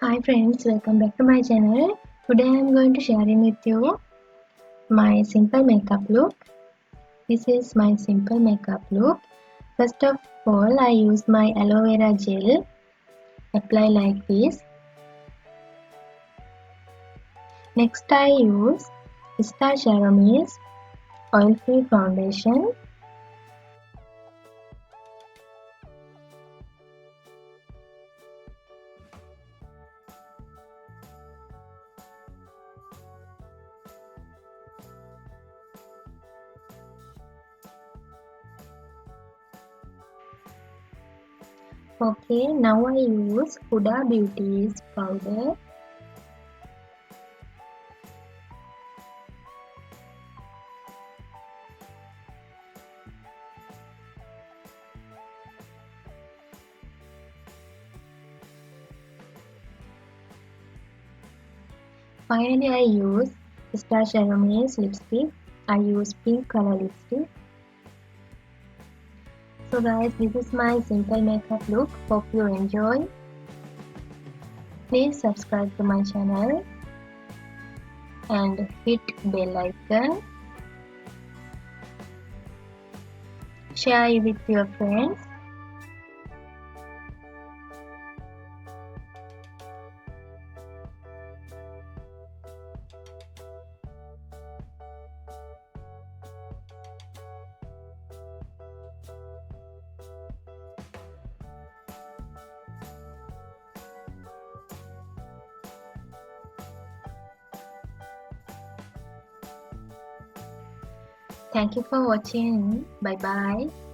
Hi friends, welcome back to my channel. Today I am going to sharing with you my simple makeup look. This is my simple makeup look. First of all, I use my aloe vera gel. Apply like this. Next I use Hibiscus oil free foundation. Okay, now I use Huda Beauty's powder. Finally, I use Hibiscus lipstick. I use pink color lipstick. So guys, this is my simple makeup look. Hope you enjoy. Please subscribe to my channel and hit bell icon. Share it with your friends. Thank you for watching. Bye bye.